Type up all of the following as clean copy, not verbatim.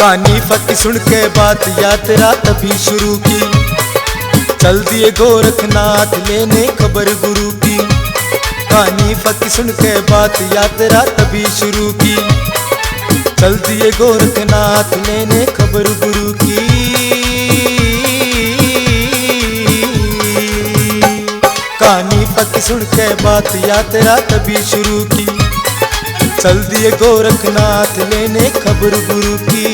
कहानी फक सुन के बात यात्रा तभी शुरू की, चल दिए गोरखनाथ लेने खबर गुरु की। कहानी फक सुन के बात यात्रा तभी शुरू की, चल दिए गोरखनाथ लेने खबर गुरु की। कहानी फक सुन के बात यात्रा तभी शुरू की, चल दिए गोरखनाथ लेने खबर गुरु की।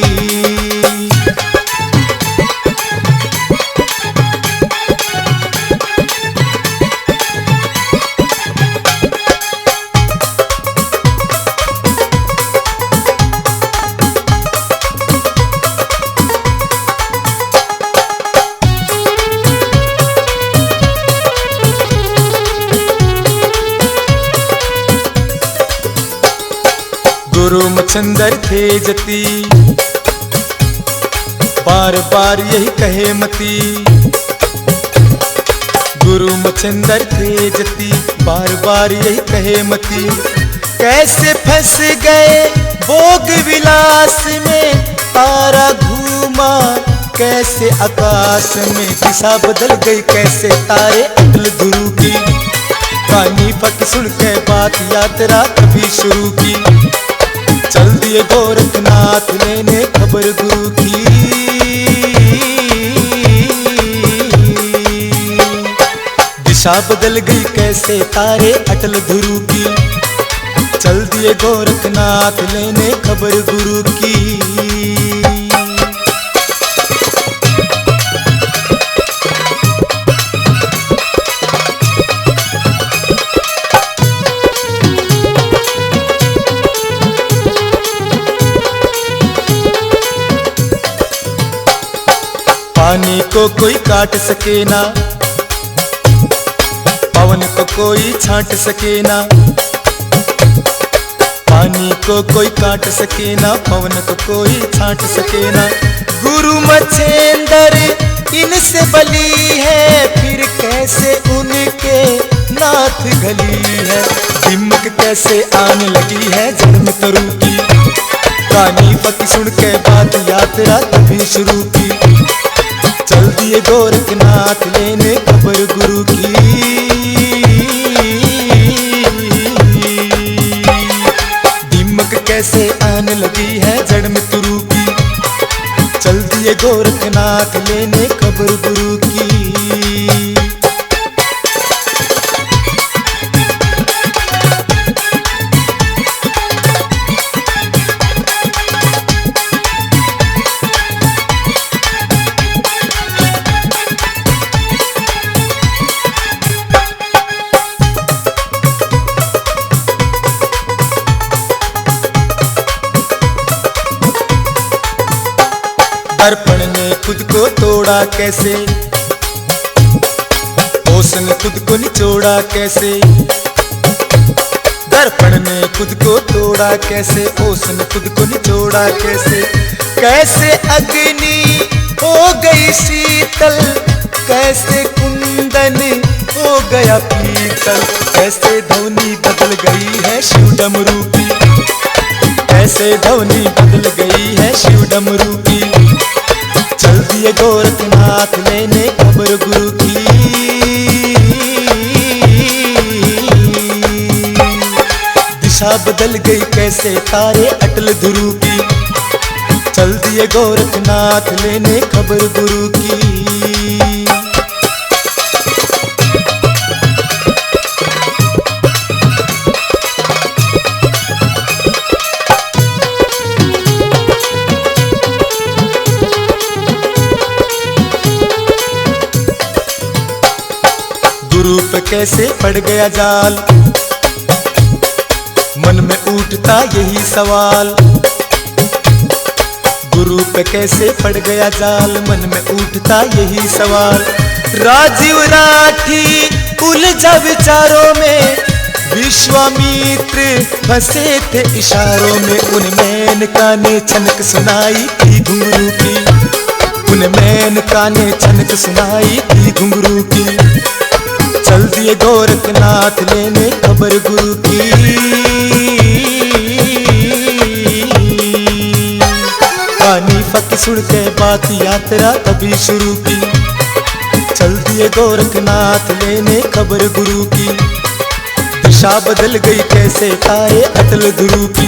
गुरु मच्छंदर थे जती, बार बार यही कहे मती। गुरु मच्छंदर थे जती, बार बार यही कहे मती। कैसे फंस गए भोग विलास में, तारा घूमा कैसे आकाश में। दिशा बदल गई कैसे तारे अटल गुरु की। कहानी फक सुन के बात यात्रा तभी शुरू की, चल दिए गोरखनाथ लेने खबर गुरु की। दिशा बदल गई कैसे तारे अटल गुरु की, चल दिए गोरखनाथ लेने खबर गुरु की। पानी को कोई काट सके ना, पवन को कोई छांट सके ना। पानी को कोई काट सके ना, पवन को कोई छांट सके ना। गुरु मच्छेंदर इनसे बली है, फिर कैसे उनके नाथ गली है। हिम्मत कैसे आने लगी है जन्म तरु की। कहानी फक सुन के बात यात्रा तभी शुरू की, चल दिए गोरखनाथ लेने खबर गुरु की। दिमक कैसे आने लगी है जड़ में तुरु की, चल दिए गोरखनाथ लेने खबर गुरु की। दर्पण ने खुद को तोड़ा कैसे, ओस ने खुद को निचोड़ा कैसे। दर्पण ने खुद को तोड़ा कैसे, ओस ने खुद को निचोड़ा कैसे। कैसे अग्नि हो गई शीतल, कैसे कुंदन हो गया पीतल। कैसे ध्वनि बदल गई है शिव डमरू की, कैसे ध्वनि बदल गई है शिव डमरू की। चल दिए गोरखनाथ लेने खबर गुरु की। दिशा बदल गई कैसे तारे अटल गुरु की, चल दिए गोरखनाथ लेने खबर गुरु की। गुरु पे कैसे पड़ गया जाल, मन में उठता यही सवाल। गुरु पे कैसे पड़ गया जाल, मन में उठता यही सवाल। राजीव राठी उलझा विचारों में, विश्वामित्र फंसे थे इशारों में। उन मेनका ने छनक सुनाई थी घुंघरू की, उन मेनका ने छनक सुनाई थी घुंघरू की। चल दिए गोरखनाथ लेने खबर गुरु की। कहानी सुन के बात यात्रा तभी शुरू की। चल दिए गोरखनाथ लेने खबर गुरु की। दिशा बदल गई कैसे आए अटल गुरु की।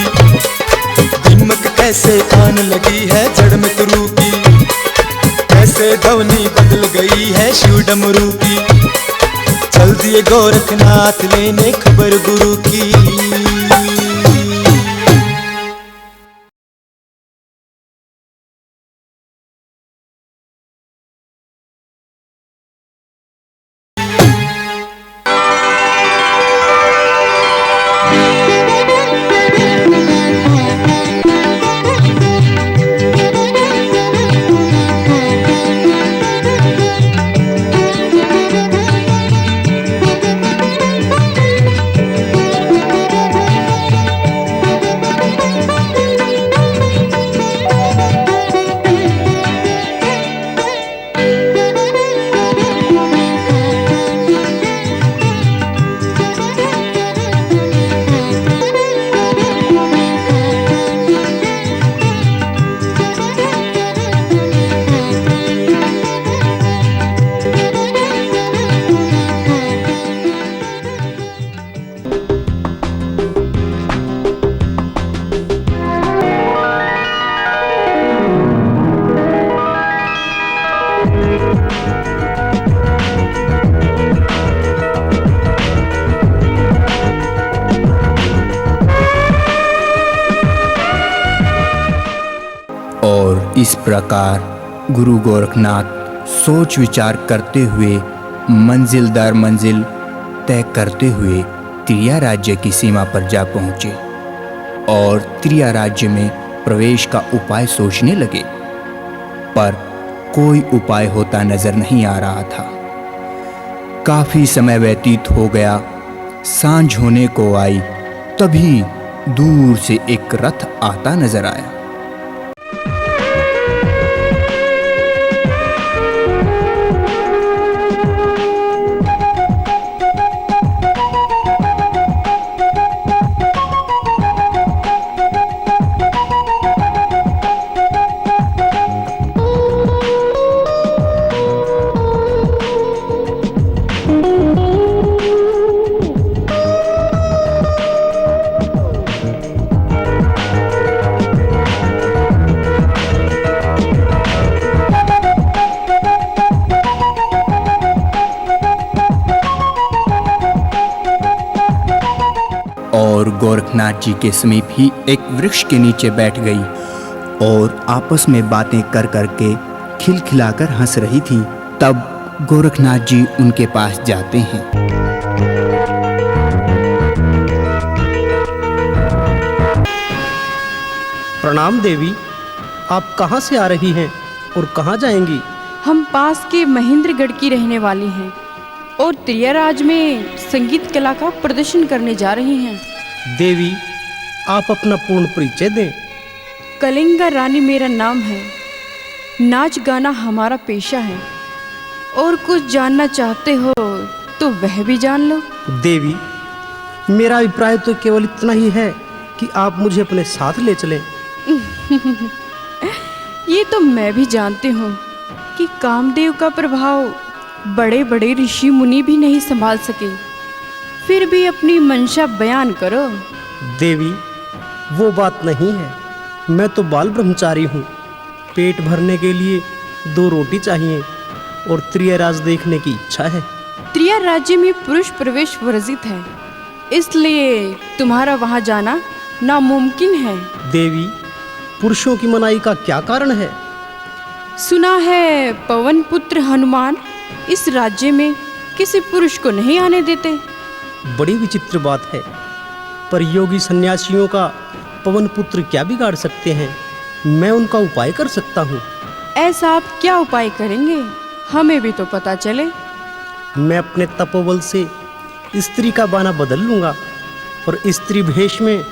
हिम्मत कैसे आने लगी है जड़ में गुरु की। कैसे ध्वनि बदल गई है शिव डमरू की। चल दिए गोरखनाथ लेने खबर गुरु की। और इस प्रकार गुरु गोरखनाथ सोच विचार करते हुए मंजिल दर मंजिल तय करते हुए त्रिया राज्य की सीमा पर जा पहुँचे और त्रिया राज्य में प्रवेश का उपाय सोचने लगे, पर कोई उपाय होता नजर नहीं आ रहा था। काफी समय व्यतीत हो गया, सांझ होने को आई, तभी दूर से एक रथ आता नजर आया। और गोरखनाथ जी के समीप ही एक वृक्ष के नीचे बैठ गई और आपस में बातें कर करके खिलखिलाकर हंस रही थी। तब गोरखनाथ जी उनके पास जाते हैं। प्रणाम देवी, आप कहाँ से आ रही हैं और कहाँ जाएंगी? हम पास के महेंद्रगढ़ की रहने वाली हैं और त्रियाराज में संगीत कला का प्रदर्शन करने जा रही हैं। देवी, आप अपना पूर्ण परिचय दें। कलिंगा रानी मेरा नाम है। नाच गाना हमारा पेशा है और कुछ जानना चाहते हो तो वह भी जान लो। देवी, मेरा अभिप्राय तो केवल इतना ही है कि आप मुझे अपने साथ ले चलें। ये तो मैं भी जानती हूँ कि कामदेव का प्रभाव बड़े बड़े ऋषि मुनि भी नहीं संभाल सके, फिर भी अपनी मंशा बयान करो। देवी, वो बात नहीं है। मैं तो बाल ब्रह्मचारी हूँ। पेट भरने के लिए 2 रोटी चाहिए और त्रियाराज देखने की इच्छा है। त्रिया राज्य में पुरुष प्रवेश वर्जित है, इसलिए तुम्हारा वहाँ जाना नामुमकिन है। देवी, पुरुषों की मनाही का क्या कारण है? सुना है पवन पुत्र हनुमान इस राज्य में किसी पुरुष को नहीं आने देते। बड़ी विचित्र बात है, पर योगी सन्यासियों का पवन पुत्र क्या बिगाड़ सकते हैं? मैं उनका उपाय कर सकता हूँ। ऐसा आप क्या उपाय करेंगे, हमें भी तो पता चले। मैं अपने तपोबल से स्त्री का बाना बदल लूँगा और स्त्री भेष में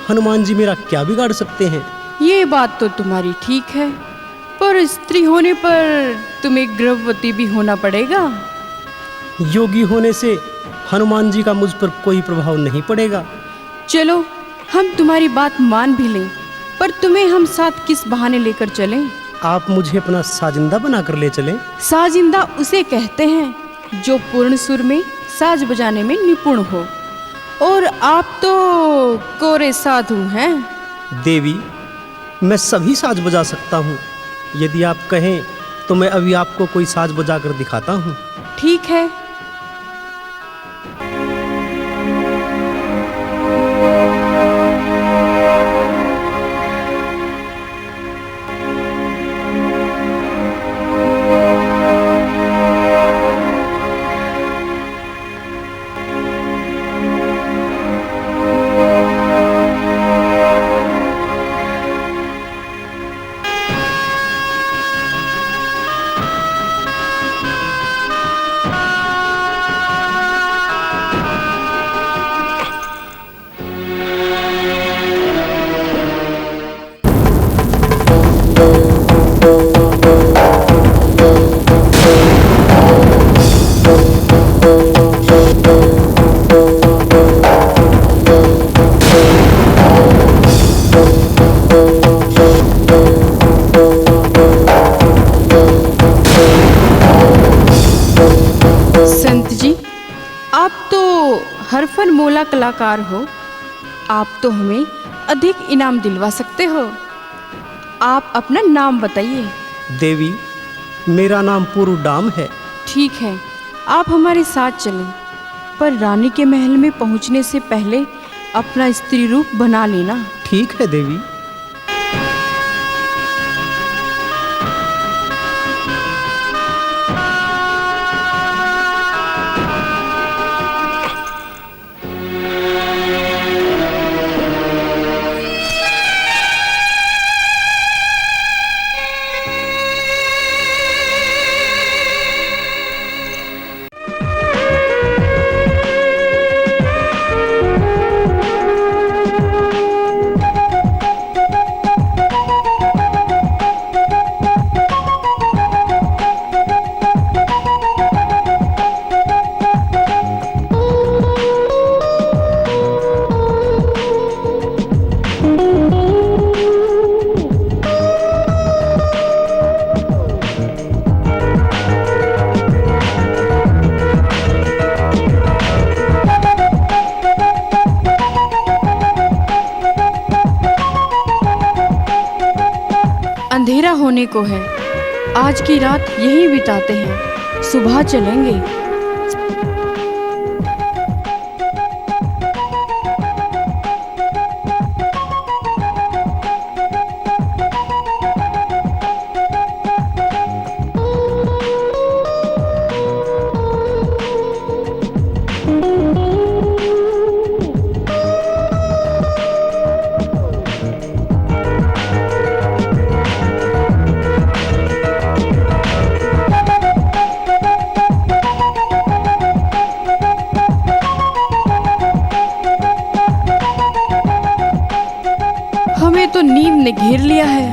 हनुमान जी मेरा क्या बिगाड़ सकते हैं? ये बात तो तुम्हारी ठीक है, पर स्त्री होने पर तुम्हें गर्भवती भी होना पड़ेगा। योगी होने से हनुमान जी का मुझ पर कोई प्रभाव नहीं पड़ेगा। चलो, हम तुम्हारी बात मान भी लें, पर तुम्हें हम साथ किस बहाने लेकर चलें? आप मुझे अपना साजिंदा बनाकर ले चलें। साजिंदा उसे कहते हैं जो पूर्ण सुर में साज बजाने में निपुण हो, और आप तो कोरे साधु हैं। देवी, मैं सभी साज बजा सकता हूँ। यदि आप कहें तो मैं अभी आपको कोई साज बजाकर दिखाता हूँ। ठीक है। हरफन मोला कलाकार हो, आप तो हमें अधिक इनाम दिलवा सकते हो। आप अपना नाम बताइए। देवी, मेरा नाम पुरुडाम है। ठीक है, आप हमारे साथ चलें, पर रानी के महल में पहुंचने से पहले अपना स्त्री रूप बना लेना। ठीक है देवी। अंधेरा होने को है, आज की रात यहीं बिताते हैं, सुबह चलेंगे। हमें तो नींद ने घेर लिया है।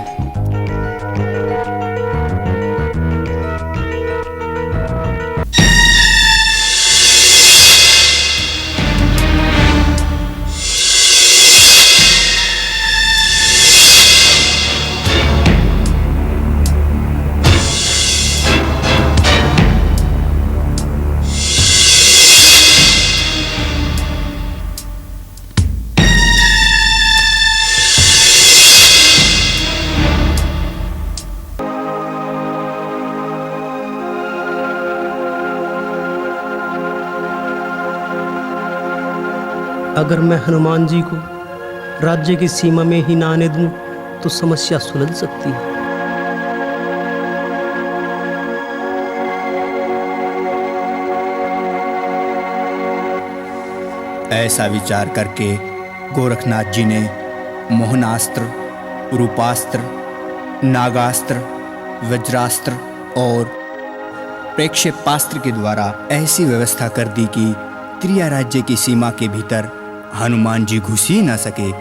अगर मैं हनुमान जी को राज्य की सीमा में ही ना आने दूं तो समस्या सुलझ सकती है। ऐसा विचार करके गोरखनाथ जी ने मोहनास्त्र, रूपास्त्र, नागास्त्र, वज्रास्त्र और प्रेक्षेपास्त्र के द्वारा ऐसी व्यवस्था कर दी कि त्रिया राज्य की सीमा के भीतर हनुमान जी घुस ही न सके।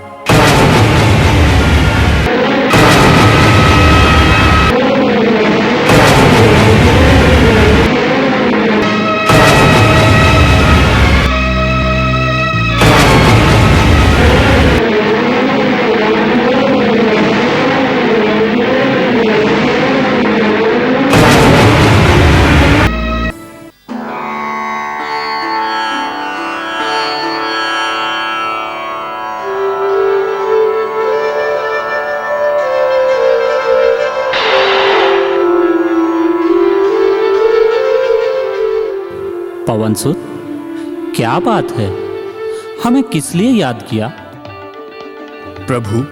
पवनसुत, क्या बात है? हमें किस लिए याद किया? प्रभु,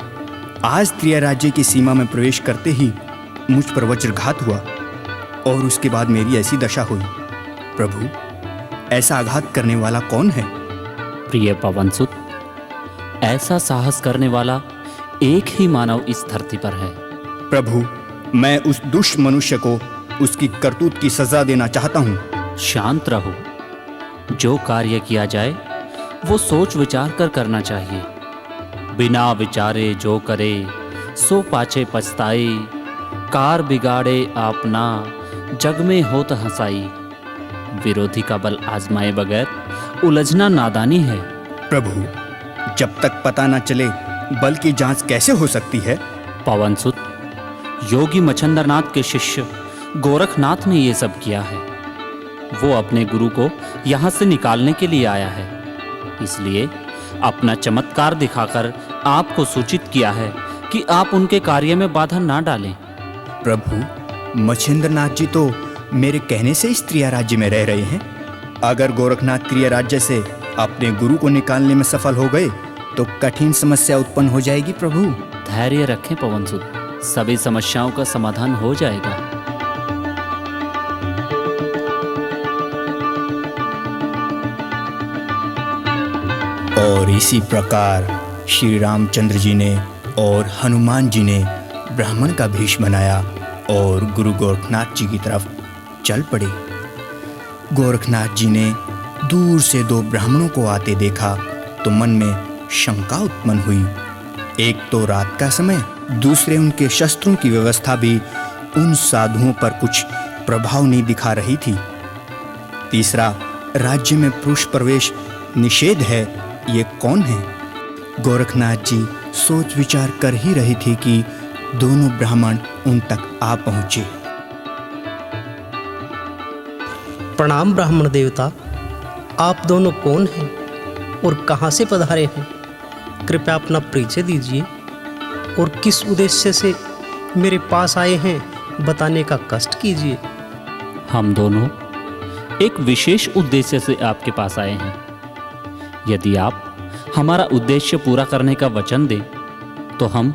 आज त्रिया राज्य की सीमा में प्रवेश करते ही मुझ पर वज्रघात हुआ और उसके बाद मेरी ऐसी दशा हुई। प्रभु, ऐसा आघात करने वाला कौन है? प्रिय पवनसुत, ऐसा साहस करने वाला एक ही मानव इस धरती पर है। प्रभु, मैं उस दुष्ट मनुष्य को उसकी करतूत की सजा देना चाहता हूँ। शांत रहो। जो कार्य किया जाए वो सोच विचार कर करना चाहिए। बिना विचारे जो करे सो पाछे पछताई, कार बिगाड़े आपना जग में होत हंसाई। विरोधी का बल आजमाए बगैर उलझना नादानी है। प्रभु, जब तक पता न चले बल की जांच कैसे हो सकती है? पवनसुत, योगी मच्छंदरनाथ के शिष्य गोरखनाथ ने ये सब किया है। वो अपने गुरु को यहाँ से निकालने के लिए आया है, इसलिए अपना चमत्कार दिखाकर आपको सूचित किया है कि आप उनके कार्य में बाधा ना डालें। प्रभु, मच्छिंद्रनाथ जी तो मेरे कहने से इस त्रिया राज्य में रह रहे हैं। अगर गोरखनाथ त्रिया राज्य से अपने गुरु को निकालने में सफल हो गए तो कठिन समस्या उत्पन्न हो जाएगी। प्रभु, धैर्य रखें पवनसुत, सभी समस्याओं का समाधान हो जाएगा। और इसी प्रकार श्री रामचंद्र जी ने और हनुमान जी ने ब्राह्मण का भेष बनाया और गुरु गोरखनाथ जी की तरफ चल पड़े। गोरखनाथ जी ने दूर से दो ब्राह्मणों को आते देखा तो मन में शंका उत्पन्न हुई। एक तो रात का समय, दूसरे उनके शस्त्रों की व्यवस्था भी उन साधुओं पर कुछ प्रभाव नहीं दिखा रही थी। तीसरा, राज्य में पुरुष प्रवेश निषेध है, ये कौन है? गोरखनाथ जी सोच विचार कर ही रहे थे कि दोनों ब्राह्मण उन तक आ पहुंचे। प्रणाम ब्राह्मण देवता, आप दोनों कौन हैं और कहाँ से पधारे हैं? कृपया अपना परिचय दीजिए और किस उद्देश्य से मेरे पास आए हैं बताने का कष्ट कीजिए। हम दोनों एक विशेष उद्देश्य से आपके पास आए हैं। यदि आप हमारा उद्देश्य पूरा करने का वचन दें तो हम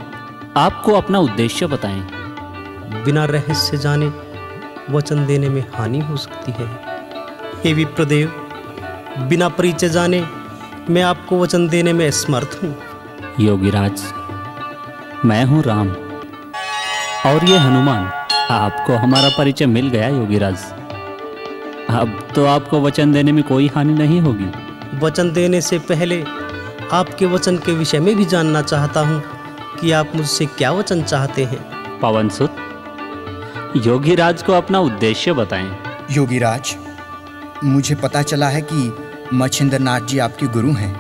आपको अपना उद्देश्य बताएं। बिना रहस्य जाने वचन देने में हानि हो सकती है। हे विप्रदेव, बिना परिचय जाने मैं आपको वचन देने में असमर्थ हूँ। योगीराज, मैं हूँ राम और ये हनुमान। आपको हमारा परिचय मिल गया योगीराज। अब तो आपको वचन देने में कोई हानि नहीं होगी। वचन देने से पहले आपके वचन के विषय में भी जानना चाहता हूँ कि आप मुझसे क्या वचन चाहते हैं। पवनसुत, योगीराज को अपना उद्देश्य बताएं। योगीराज, मुझे पता चला है कि मच्छिंद्रनाथ जी आपके गुरु हैं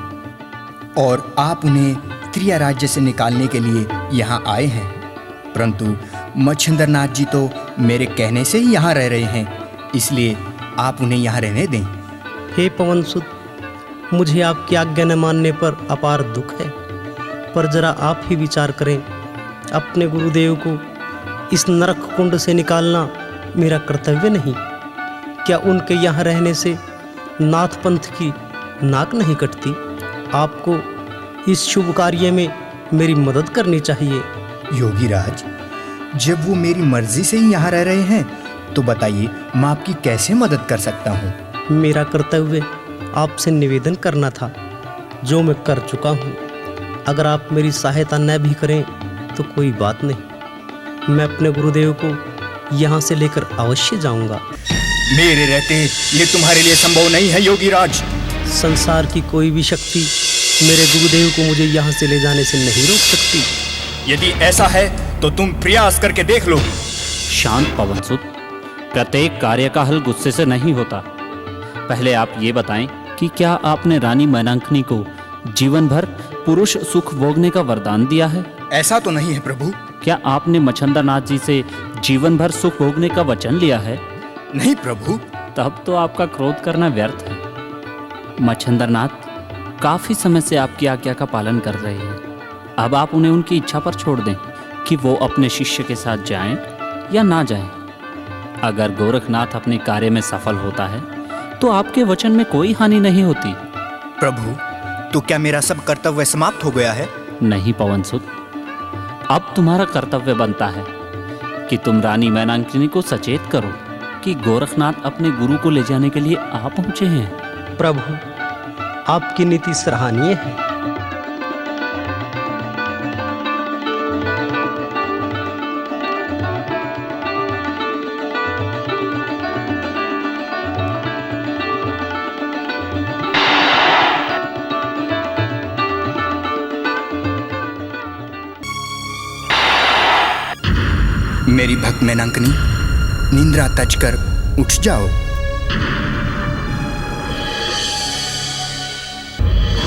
और आप उन्हें त्रिया राज्य से निकालने के लिए यहाँ आए हैं, परंतु मच्छिंद्रनाथ जी तो मेरे कहने से ही यहाँ रह रहे हैं, इसलिए आप उन्हें यहाँ रहने दें। हे पवनसुत, मुझे आपकी आज्ञा न मानने पर अपार दुख है, पर जरा आप ही विचार करें। अपने गुरुदेव को इस नरक कुंड से निकालना मेरा कर्तव्य नहीं? क्या उनके यहाँ रहने से नाथ पंथ की नाक नहीं कटती? आपको इस शुभ कार्य में मेरी मदद करनी चाहिए। योगीराज, जब वो मेरी मर्जी से ही यहाँ रह रहे हैं तो बताइए मैं आपकी कैसे मदद कर सकता हूँ? मेरा कर्तव्य आपसे निवेदन करना था, जो मैं कर चुका हूँ। अगर आप मेरी सहायता न भी करें तो कोई बात नहीं, मैं अपने गुरुदेव को यहाँ से लेकर अवश्य जाऊँगा। मेरे रहते ये तुम्हारे लिए संभव नहीं है योगीराज। संसार की कोई भी शक्ति मेरे गुरुदेव को मुझे यहाँ से ले जाने से नहीं रोक सकती। यदि ऐसा है तो तुम प्रयास करके देख लो। शांत पवनसुत, प्रत्येक कार्य का हल गुस्से से नहीं होता। पहले आप ये बताएं कि क्या आपने रानी मैनांकनी को जीवन भर पुरुष सुख भोगने का वरदान दिया है? ऐसा तो नहीं है प्रभु। क्या आपने मच्छंदरनाथ जी से जीवन भर सुख भोगने का वचन लिया है? नहीं प्रभु। तब तो आपका क्रोध करना व्यर्थ है। मच्छंदरनाथ काफी समय से आपकी आज्ञा का पालन कर रहे हैं। अब आप उन्हें उनकी इच्छा पर छोड़ दें कि वो अपने शिष्य के साथ जाएं या ना जाएं। अगर गोरखनाथ अपने कार्य में सफल होता है तो आपके वचन में कोई हानि नहीं होती। प्रभु, तो क्या मेरा सब कर्तव्य समाप्त हो गया है? नहीं पवनसुत, अब तुम्हारा कर्तव्य बनता है कि तुम रानी मैनाकिनी को सचेत करो कि गोरखनाथ अपने गुरु को ले जाने के लिए आ पहुंचे हैं। प्रभु, आपकी नीति सराहनीय है। मेरी भक्त मैनाकिनी, निंद्रा तज कर उठ जाओ।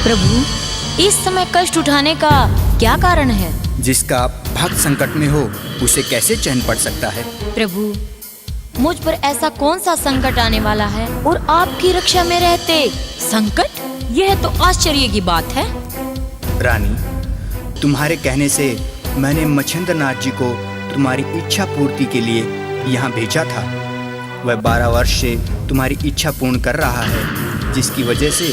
प्रभु, इस समय कष्ट उठाने का क्या कारण है? जिसका भक्त संकट में हो उसे कैसे चैन पड़ सकता है? प्रभु, मुझ पर ऐसा कौन सा संकट आने वाला है और आपकी रक्षा में रहते संकट? यह तो आश्चर्य की बात है। रानी, तुम्हारे कहने से मैंने मच्छिंद्रनाथ जी को तुम्हारी इच्छा पूर्ति के लिए यहाँ भेजा था। वह 12 वर्ष से तुम्हारी इच्छा पूर्ण कर रहा है, जिसकी वजह से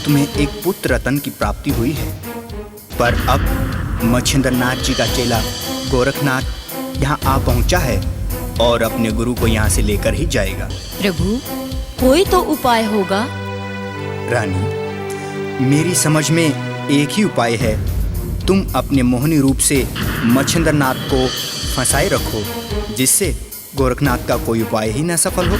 तुम्हें एक पुत्र रतन की प्राप्ति हुई है। पर अब मच्छिंद्रनाथ जी का चेला गोरखनाथ यहाँ आ पहुँचा है और अपने गुरु को यहाँ से लेकर ही जाएगा। प्रभु, कोई तो उपाय होगा। रानी, मेरी समझ में एक ही उपाय है। तुम अपने मोहनी रूप से मच्छिंद्रनाथ को फंसाए रखो, जिससे गोरखनाथ का कोई उपाय ही न सफल हो।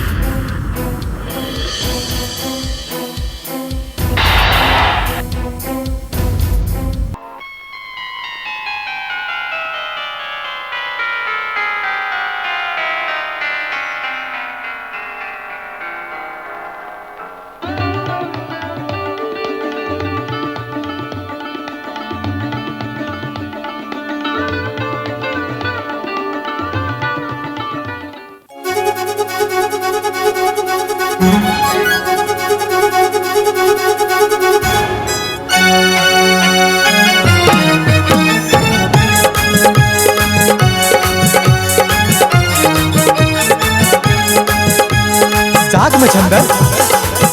जाग मच्छिंदर,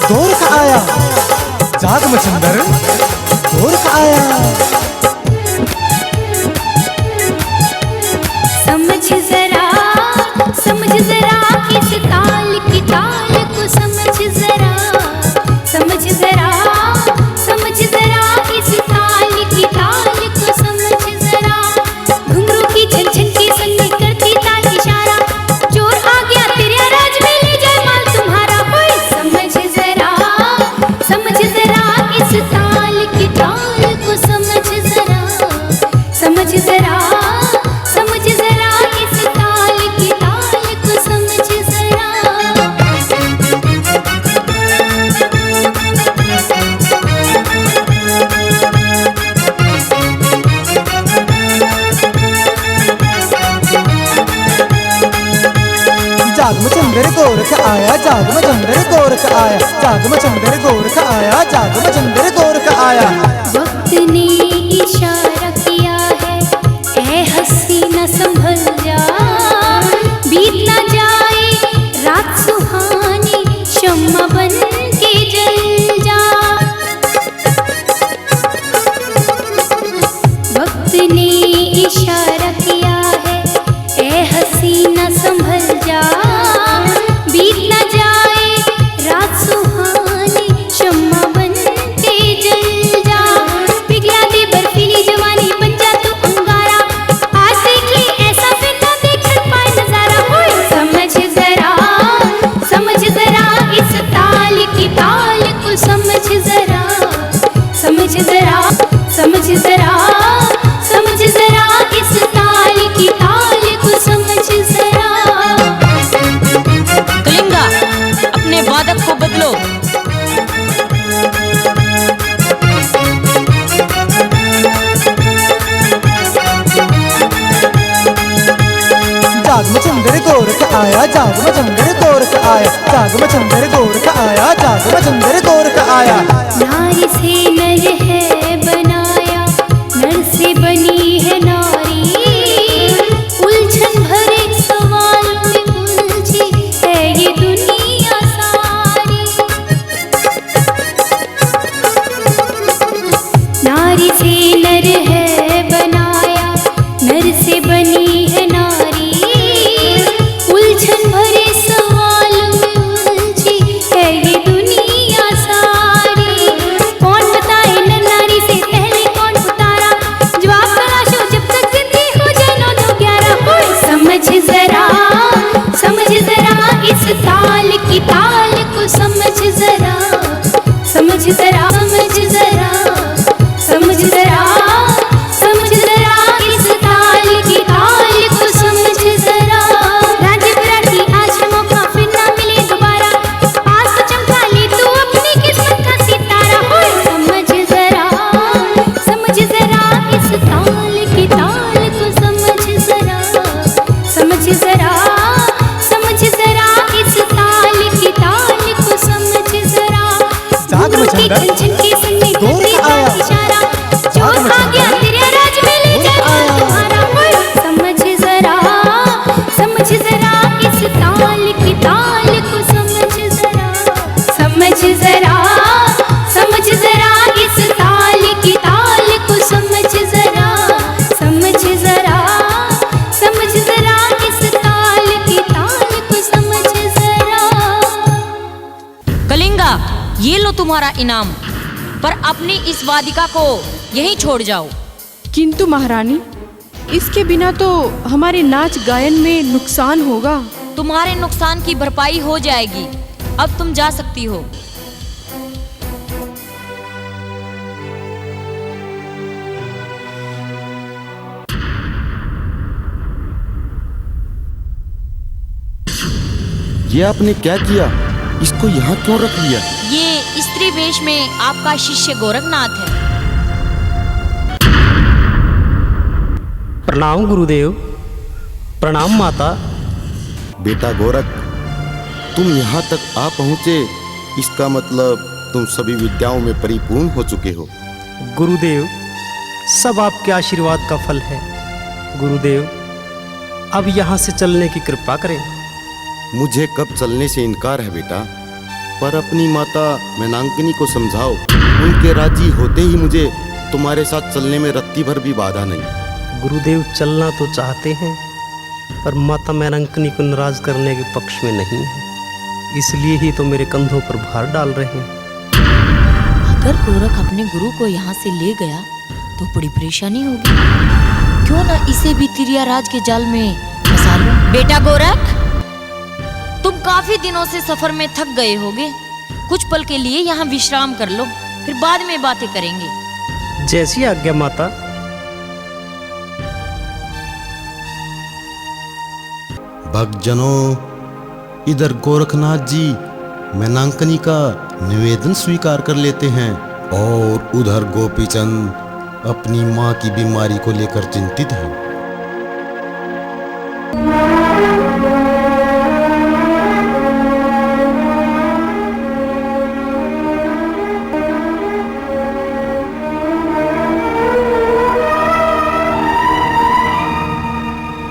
गोरख आया। जाग मच्छिंदर, गोरख आया। समझ जरा इस ताल की ताल को समझ जरा इस ताल की ताल को समझ जरा। घुंघरू की झनझन के संग करती ताल इशारा, जोर आ गया तेरे राज में ले जाए माल तुम्हारा। ओए समझ जरा इस ताल की ताल को समझ जरा इस ताल की ताल को समझ जरा। जाग मच्छिंदर गोरख आया। जाग मच्छिंदर गोरख आया। जाग मच्छिंदर गोरख आया। जाग मच्छिंदर गोरख आया। वक्त ने इशारा किया है, ऐ हसीना संभल जा। बीत ना जाए रात सुहानी, शम्मा बन के जल जा। वक्त ने इशारा किया है, ऐ हसीना संभल जा। बीत ना जाए रात सुहानी, शम्मा बन के जल जा। पिघला दे बर्फीली जवानी, बन जा तू अंगारा। आज देख ले ऐसा फिर ना देख पाए नजारा। ओए समझ जरा इस ताल की ताल को समझ जरा इस ताल की ताल को समझ जरा। कलिंगा, अपने वादक को बदलो। जाग मच्छिंदर गोरख आया। जाग मच्छिंदर गोरख आया। जाग मच्छिंदर गोरख आया। जाग मच्छिंदर गोरख आया। नारी से नर है बनाया, नर से बनी है नारी। उलझन भरे सवाल में उलझी है ये दुनिया सारी। तुम्हारा इनाम, पर अपनी इस वादिका को यहीं छोड़ जाओ। किंतु महारानी, इसके बिना तो हमारे नाच गायन में नुकसान होगा। तुम्हारे नुकसान की भरपाई हो जाएगी। अब तुम जा सकती हो। ये आपने क्या किया? इसको यहाँ क्यों रख लिया? ये स्त्री वेश में आपका शिष्य गोरखनाथ है। प्रणाम गुरुदेव। प्रणाम माता। बेटा गोरख, तुम यहाँ तक आ पहुँचे, इसका मतलब तुम सभी विद्याओं में परिपूर्ण हो चुके हो। गुरुदेव, सब आपके आशीर्वाद का फल है। गुरुदेव, अब यहाँ से चलने की कृपा करें। मुझे कब चलने से इनकार है बेटा, पर अपनी माता मैनांकिनी को समझाओ। उनके राजी होते ही मुझे तुम्हारे साथ चलने में रत्ती भर भी बाधा नहीं। गुरुदेव, चलना तो चाहते हैं, पर माता मैनांकिनी को नाराज करने के पक्ष में नहीं है, इसलिए ही तो मेरे कंधों पर भार डाल रहे हैं। अगर गोरख अपने गुरु को यहाँ से ले गया तो बड़ी परेशानी होगी। क्यों ना इसे भी तिरिया राज के जाल में फंसा लूं। बेटा गोरख, तुम काफी दिनों से सफर में थक गए होगे। कुछ पल के लिए यहाँ विश्राम कर लो, फिर बाद में बातें करेंगे। जैसी आज्ञा माता। भक्तजनों, इधर गोरखनाथ जी मैनांकिनी का निवेदन स्वीकार कर लेते हैं और उधर गोपीचंद अपनी माँ की बीमारी को लेकर चिंतित हैं।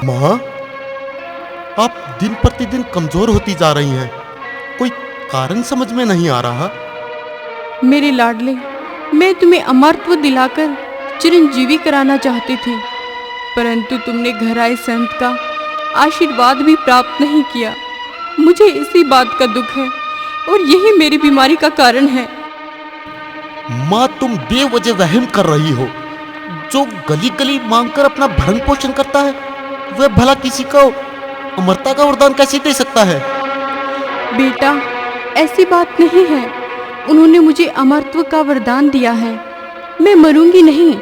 माँ, आप दिन प्रतिदिन कमजोर होती जा रही हैं। कोई कारण समझ में नहीं आ रहा। मेरे लाडले, मैं तुम्हें अमरत्व दिलाकर चिरंजीवी कराना चाहती थी, परंतु तुमने घर आए संत का आशीर्वाद भी प्राप्त नहीं किया। मुझे इसी बात का दुख है और यही मेरी बीमारी का कारण है। माँ, तुम बेवजह वहम कर रही हो। जो गली गली मांगकर अपना भरण पोषण करता है, वह भला किसी को अमरता का वरदान कैसे दे सकता है? बेटा, ऐसी बात नहीं है। उन्होंने मुझे अमरत्व का वरदान दिया है। मैं मरूंगी नहीं।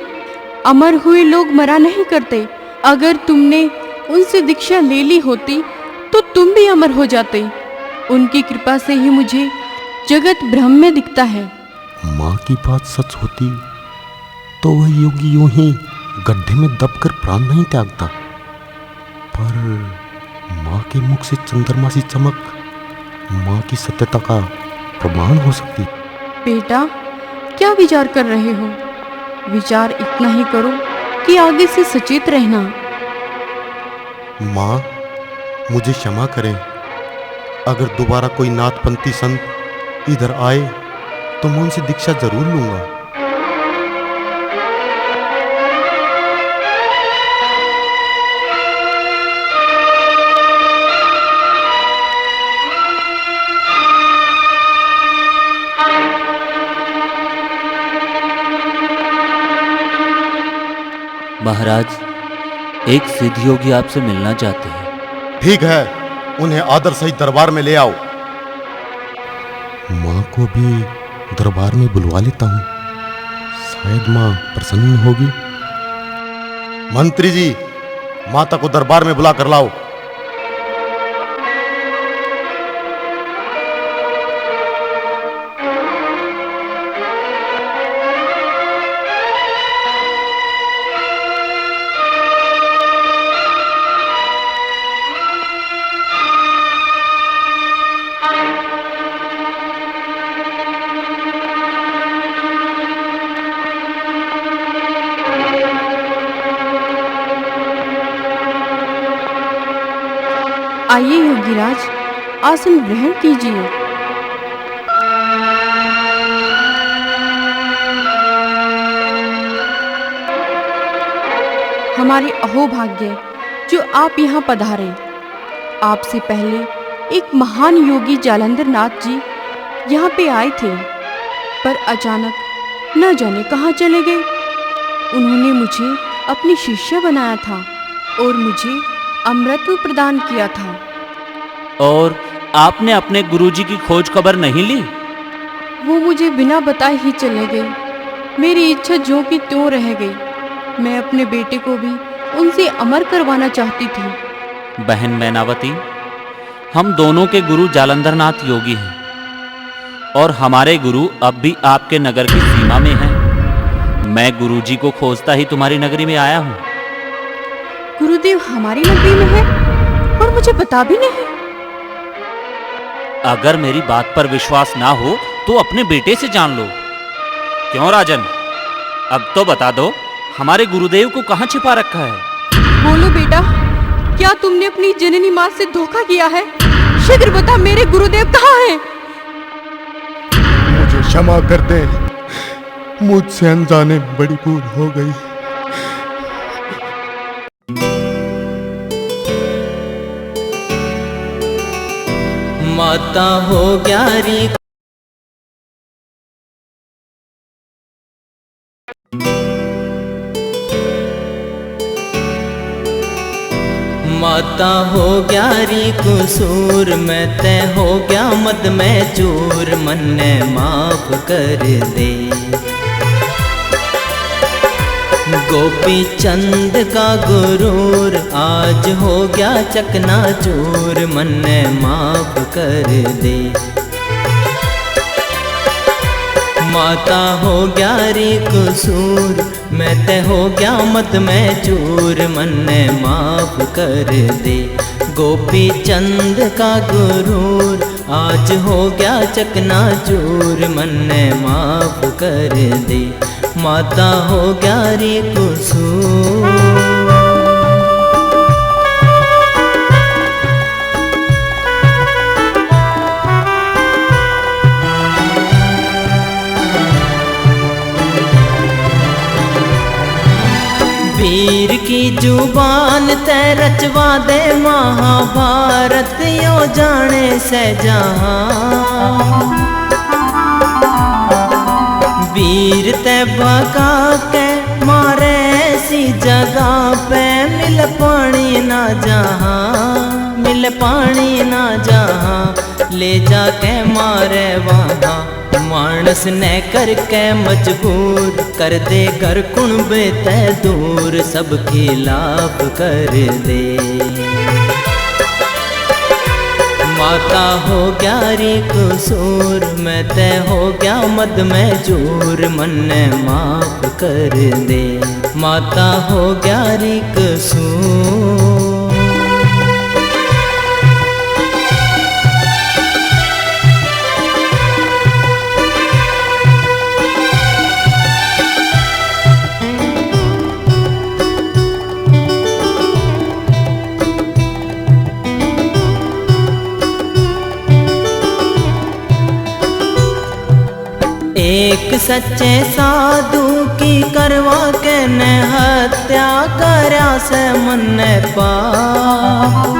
अमर हुए लोग मरा नहीं करते। अगर तुमने उनसे दीक्षा ले ली होती तो तुम भी अमर हो जाते। उनकी कृपा से ही मुझे जगत ब्रह्म में दिखता है। माँ की बात सच होती तो वह योगी यूं ही गड्ढे में दबकर प्राण नहीं त्यागता, पर माँ के मुख से चंद्रमा सी चमक माँ की सत्यता का प्रमाण हो सकती। बेटा, क्या विचार कर रहे हो? विचार इतना ही करो कि आगे से सचेत रहना। माँ, मुझे क्षमा करें। अगर दोबारा कोई नाथपंथी संत इधर आए तो मैं उनसे दीक्षा जरूर लूंगा। महाराज, एक सिद्ध योगी आपसे मिलना चाहते हैं। ठीक है, उन्हें आदर सहित दरबार में ले आओ। माँ को भी दरबार में बुलवा लेता हूँ, शायद माँ प्रसन्न होगी। मंत्री जी, माता को दरबार में बुला कर लाओ। आइए योगीराज, आसन ग्रहण कीजिए। हमारे अहोभाग्य जो आप यहाँ पधारे। आपसे पहले एक महान योगी जालंधर नाथ जी यहाँ पे आए थे। पर अचानक न जाने कहाँ चले गए। उन्होंने मुझे अपनी शिष्य बनाया था और मुझे अमृतत्व प्रदान किया था। और आपने अपने गुरुजी की खोज खबर नहीं ली? वो मुझे बिना बताए ही चले गए। मेरी इच्छा जो की त्यों रह गई। मैं अपने बेटे को भी उनसे अमर करवाना चाहती थी। बहन मैनावती, हम दोनों के गुरु जालंधरनाथ योगी हैं और हमारे गुरु अब भी आपके नगर की सीमा में हैं। मैं गुरुजी को खोजता ही तुम्हारी नगरी में आया हूँ। गुरुदेव हमारी नगरी में है और मुझे पता भी नहीं। अगर मेरी बात पर विश्वास ना हो तो अपने बेटे से जान लो। क्यों राजन, अब तो बता दो हमारे गुरुदेव को कहाँ छिपा रखा है? बोलो बेटा, क्या तुमने अपनी जननी माँ से धोखा किया है? शीघ्र बता, मेरे गुरुदेव कहाँ हैं? मुझे क्षमा कर दे, मुझसे अनजाने बड़ी भूल हो गई। माता हो ग्यारी माता हो ग्यारी कसूर मैं तय हो गया मद में चूर, मन ने माफ कर दे। गोपी चंद का गुरूर आज हो गया चकना चूर, मन ने माफ कर दे। माता हो ग्यारी कसूर मैं तय हो गया मद में चूर, मन ने माफ कर दे। गोपी चंद का गुरूर आज हो गया चकना चूर, मन ने माफ कर दे। माता हो ग्यारी कसूर। वीर की जुबान ते रचवा दे महाभारत, यो जाने से जहां। वीर ते भगा के मारे ऐसी जगह पे, मिल पानी ना जहां, मिल पानी ना जहां, ले जाके मारे वहां। मानस ने करके मजबूर कर दे घर कुणबे ते दूर, सब खिलाफ कर दे। माता हो ग्यारी कसूर मैं तय हो गया मद में चूर, मन ने माफ कर दे। माता हो ग्यारी कसूर। एक सच्चे साधु की करवा के ने हत्या करया से मन ने पाप।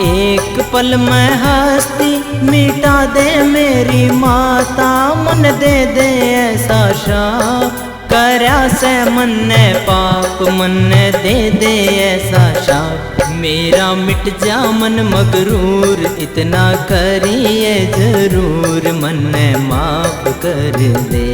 एक पल में हस्ती मिटा दे मेरी माता, मन दे दे ऐसा शाप। करया से मन ने पाप, मन ने दे दे ऐसा शाप। मेरा मिट जा मन मगरूर, इतना करिए जरूर, मन ने माफ कर दे।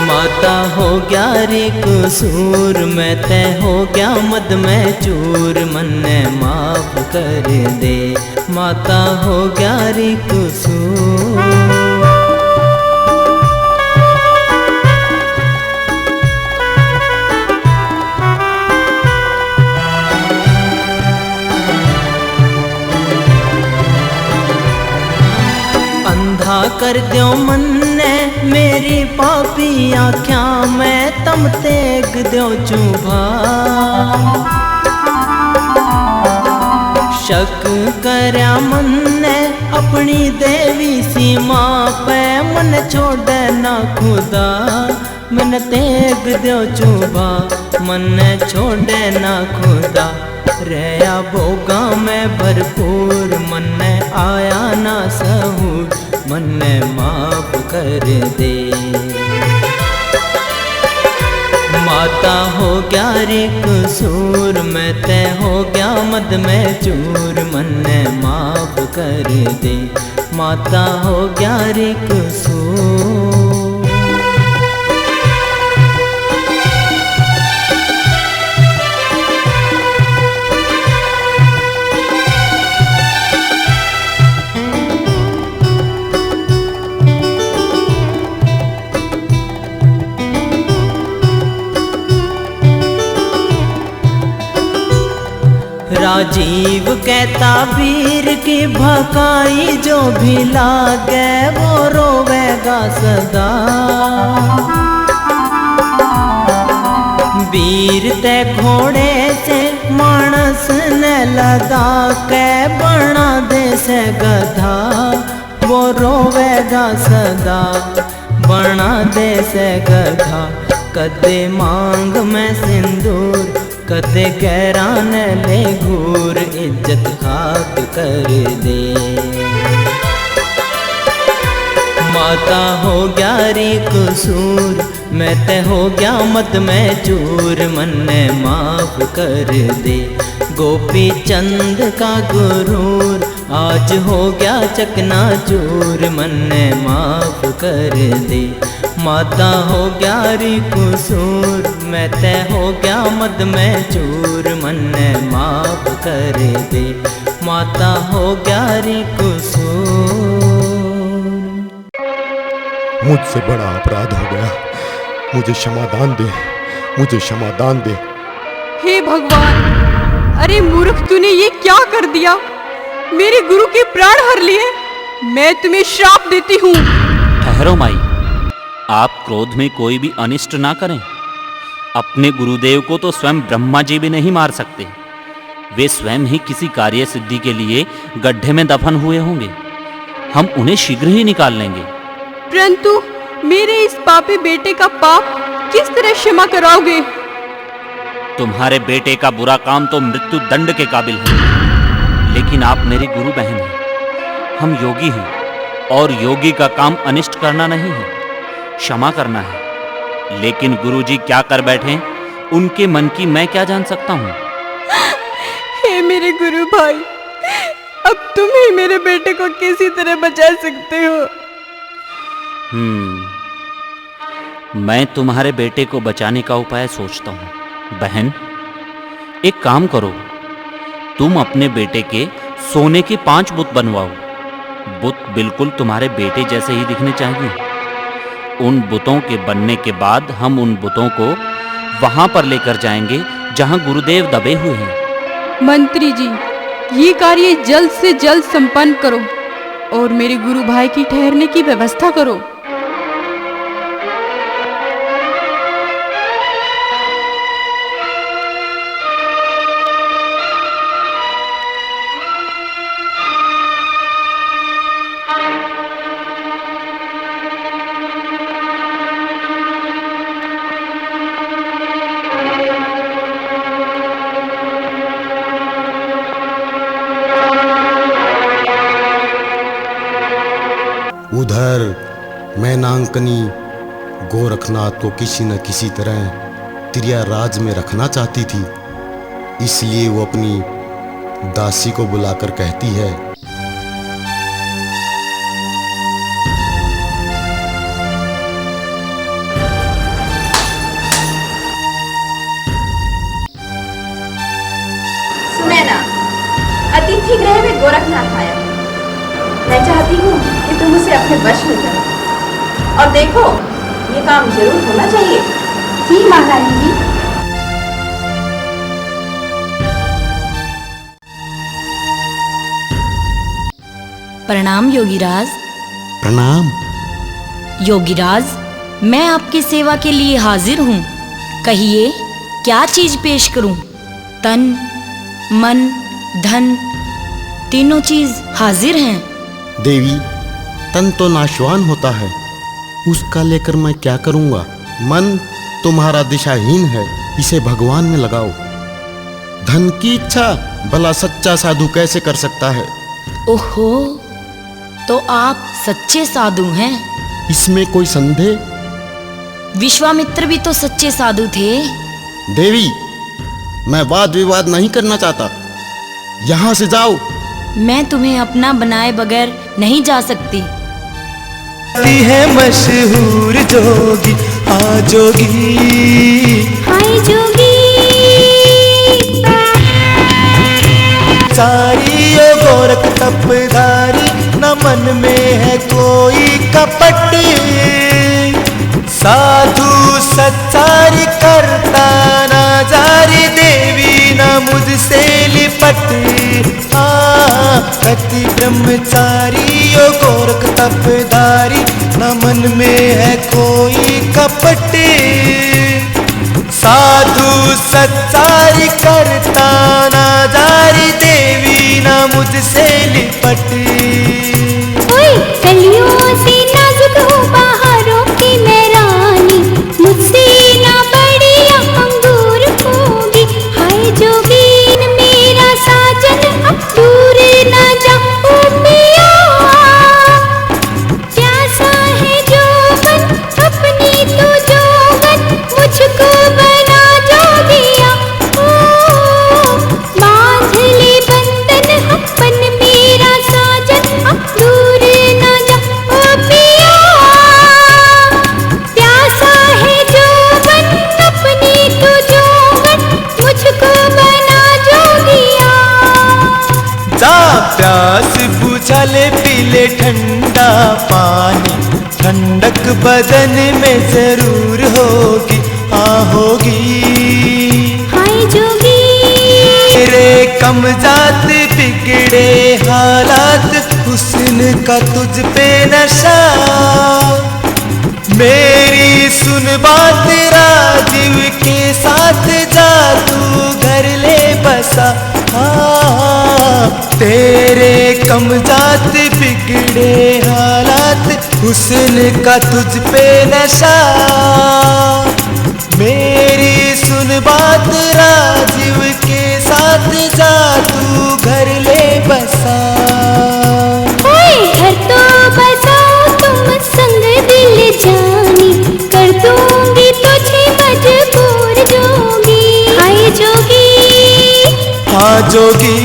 माता हो ग्यारी कसूर मैं तय हो गया मद में चूर, मन ने माफ कर दे। माता हो ग्यारी कसूर। अंधा कर दो मन ने मेरी पापी आँख्या में, तम तेग दो चुभा। शक करया मन ने अपनी देवी सीमा पे, मन छोड़ ना खुदा। मन तेग दो चूबा मन छोड़े ना खुदा रया भोगा में भरपूर मन आया ना सहूर मन माफ कर दे। माता हो गया रे कसूर मैं ते हो गया मद में चूर मन माफ कर दे। माता हो गया रे कसूर। राजीव कहता वीर की भकाई जो भी लागे वो रोवेगा सदा। वीर ते घोड़े से मानस ने लदा के बना दे से गधा वो रोवेगा सदा बना दे से गधा। कदे मांग में सिंदूर कदे गहरान ले घूर इज्जत खाक कर दे। माता हो गया रे कसूर मैं ते हो गया मत में चूर मन माफ कर दे। गोपी चंद का गुरूर आज हो गया चकना चूर मन माफ कर दे। माता हो गया रे कसूर मैं ते हो गया मद में चूर मन माफ कर दे। माता हो गया रे कसूर। मुझसे बड़ा अपराध हो गया, मुझे क्षमादान दे, मुझे क्षमादान दे। हे भगवान, अरे मूर्ख तूने ये क्या कर दिया? मेरे गुरु के प्राण हर लिए। मैं तुम्हें श्राप देती हूँ। ठहरो माई, आप क्रोध में कोई भी अनिष्ट ना करें। अपने गुरुदेव को तो स्वयं ब्रह्मा जी भी नहीं मार सकते। वे स्वयं ही किसी कार्य सिद्धि के लिए गड्ढे में दफन हुए होंगे। हम उन्हें शीघ्र ही निकाल लेंगे। परंतु मेरे इस पापी बेटे का पाप किस तरह क्षमा कराओगे? तुम्हारे बेटे का बुरा काम तो मृत्यु दंड के काबिल है, लेकिन आप मेरी गुरु बहन हैं। हम योगी हैं और योगी का काम अनिष्ट करना नहीं है, क्षमा करना है। लेकिन गुरुजी क्या कर बैठे उनके मन की मैं क्या जान सकता हूँ। हे मेरे गुरु भाई, अब तुम ही मेरे बेटे को किसी तरह बचा सकते हो। मैं तुम्हारे बेटे को बचाने का उपाय सोचता हूँ। बहन, एक काम करो, तुम अपने बेटे के सोने के 5 बुत बनवाओ। बुत बिल्कुल तुम्हारे बेटे जैसे ही दिखने चाहिए। उन बुतों के बनने के बाद हम उन बुतों को वहां पर लेकर जाएंगे जहां गुरुदेव दबे हुए हैं। मंत्री जी, ये कार्य जल्द से जल्द संपन्न करो और मेरे गुरु भाई की ठहरने की व्यवस्था करो। उधर मैनांकनी गोरखनाथ को किसी न किसी तरह त्रिया राज में रखना चाहती थी, इसलिए वो अपनी दासी को बुलाकर कहती है, सुनैना, अतिथि गृह में गोरखनाथ आया। मैं चाहती हूँ कि तुम उसे अपने वश में करो, और देखो ये काम जरूर होना चाहिए। जी महारानी जी। प्रणाम योगीराज। प्रणाम। योगीराज, मैं आपकी सेवा के लिए हाजिर हूँ। कहिए क्या चीज पेश करूँ? तन, मन, धन तीनों चीज हाजिर हैं। देवी, तन तो नाशवान होता है, उसका लेकर मैं क्या करूँगा? मन तुम्हारा दिशाहीन है, इसे भगवान में लगाओ। धन की इच्छा भला सच्चा साधु कैसे कर सकता है? ओहो, तो आप सच्चे साधु हैं। इसमें कोई संदेह? विश्वामित्र भी तो सच्चे साधु थे। देवी, मैं वाद विवाद नहीं करना चाहता, यहाँ से जाओ। मैं तुम्हें अपना बनाए बगैर नहीं जा सकती। है मशहूर जोगी, हाँ जोगी, हाय जोगी। सारी यो गोरख तपधारी, न मन में है कोई कपट। साधु सच्चारी करता ना जारी, देवी न मुझसे लिपट। पति ब्रह्मचारी यो गोरख तपधारी, न मन में है कोई कपट। साधु सच्चारी करता ना जारी, देवी न मुझसे लिपट। ओए कलियों से नाजुक हूँ बाहरों की मैं रानी, मुझसे ना बढ़िया अंगूर होगी। हाय जोगी मेरा साजन, अब दूर ना जाओ पिया। प्यासा है जोगन अपनी तो जोगन, मुझको बना जोगिया। ओ बांध ले बंधन अपन मेरा साजन, अब दूर ना जाओ पिया। प्यासा है जोगन अपनी तो जोगन, मुझको बना जोगिया। जा प्यास बुझा ले, पी ले ठंडा पानी, ठंडक बदन में जरूर होगी, हाँ होगी। हाय जोगी। तेरे कम जात बिगड़े हालात, हुस्न का तुझ पे नशा। मेरी सुन बात राजीव के साथ, जा तू घर ले बसा। तेरे कम जात बिगड़े हालात, हुस्न का तुझ पे नशा। मेरी सुन बात राजीव के साथ, जा तू घर ले बसा। ओए घर तो बसाओ तुम संग दिल जानी, कर दूंगी तुझे मजबूर जोगी। हाय जोगी। हाँ जोगी,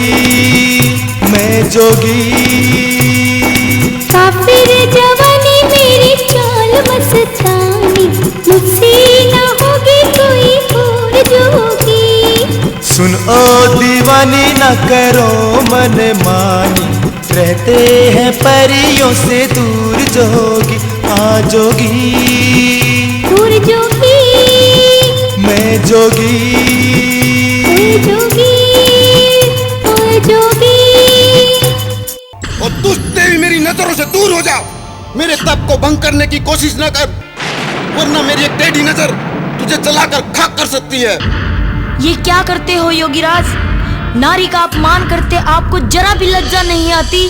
मैं जोगी। काफिर जवानी मेरी चाल मस्तानी, मुझसे ना होगी कोई और जोगी। सुन ओ दीवानी, न करो मन मानी, रहते हैं परियों से दूर जोगी। हाँ जोगी, दूर जोगी, मैं जोगी। ओए जोगी, ओए जोगी। और दुष्ट देवी, मेरी नजरों से दूर हो जाओ। मेरे तप को भंग करने की कोशिश न कर, वरना मेरी एक टेढ़ी नजर तुझे जलाकर खाक कर सकती है। ये क्या करते हो योगीराज? नारी का अपमान करते आपको जरा भी लज्जा नहीं आती?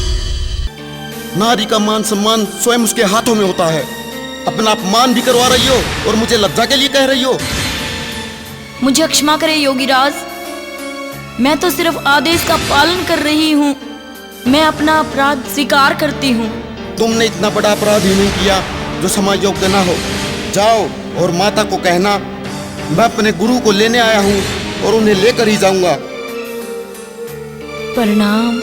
नारी का मान सम्मान स्वयं उसके हाथों में होता है। अपना अपमान भी करवा रही हो और मुझे लज्जा के लिए कह रही हो। मुझे क्षमा करें योगीराज, मैं तो सिर्फ आदेश का पालन कर रही हूँ। मैं अपना अपराध स्वीकार करती हूँ। तुमने इतना बड़ा अपराध ही नहीं किया जो क्षमा योग्य न हो। जाओ और माता को कहना, मैं अपने गुरु को लेने आया हूँ और उन्हें लेकर ही जाऊंगा। प्रणाम।